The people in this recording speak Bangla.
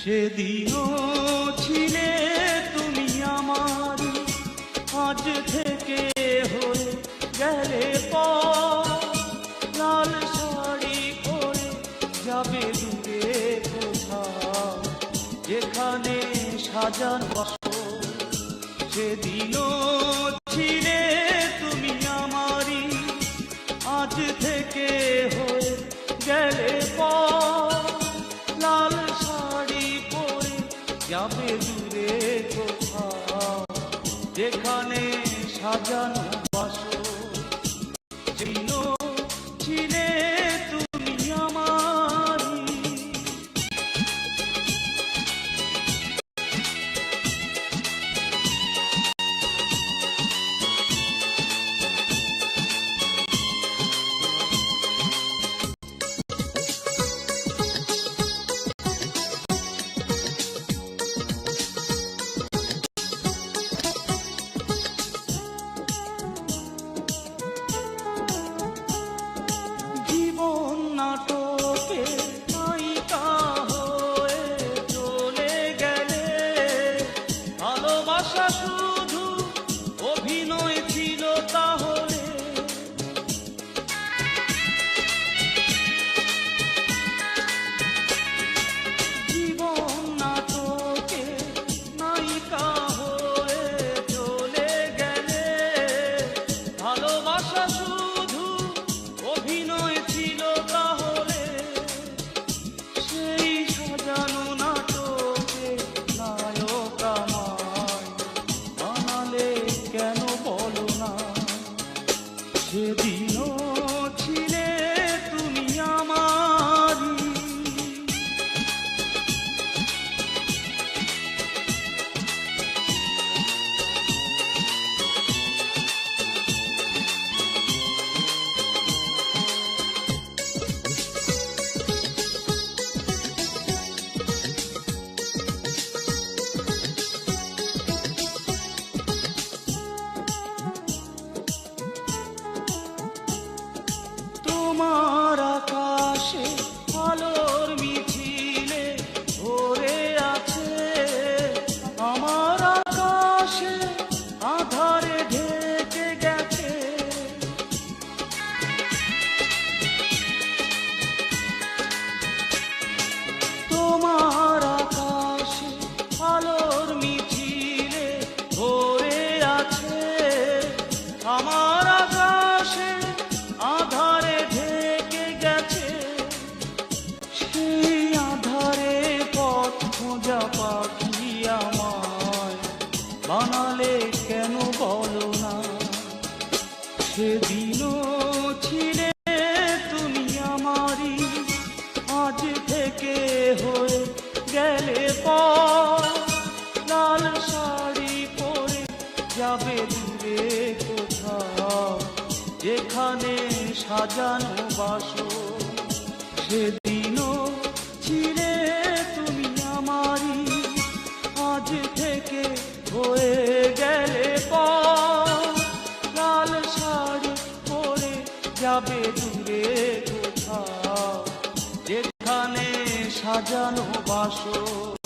সেদিনও ছিলে তুমি আমার, আজ থেকে হয়ে গেলে পর। লাল শাড়ি পরে যাবে দূরে কোথাও, যেখানে সাজানো বাসর। সেদিনও ছিলে তুমি আমারই, আজ থেকে হয়ে গেলে পর। লাল শাড়ি পরে যাবে দূরে কোথাও, যেখানে সাজানো বাসর। সেদিনও ছিলে তুমি আমারই। নাটকে নায়িকা হয়ে চলে গেলে, ভালোবাসা শুধু অভিনয় ছিল তাহলে। জীবন নাটকে নায়িকা হয়ে চলে গেলে, ভালোবাসা শুধু অভিনয় ছিল তাহলে। সেই সাজানো নাটকে নায়ক আমায় বানালে কেন বলো না। সেদিনও ছিলে তুমি আমারই। তোমার আকাশে আলোর মিছিলে ভরে আছে, আমার আকাশে আধারে ঢেকে গেছে। তোমার আকাশে আলোর মিছিলে ভরে আছে, আমার আকাশে আধারে ঢেকে গেছে। সেই আধারে পথ খোঁজা পাখি আমায় বানালে কেন বলো না। সেদিনও ছিলে তুমি আমারই, আজ থেকে হয়ে গেলে পর। লাল শাড়ি পরে যাবে দূরে কোথাও, যেখানে সাজানো বাসর। সেদিনও ছিলে তুমি আমারই, আজ থেকে হয়ে গেলে পর। লাল শাড়ি পরে যাবে দূরে কোথাও, যেখানে সাজানো বাসর।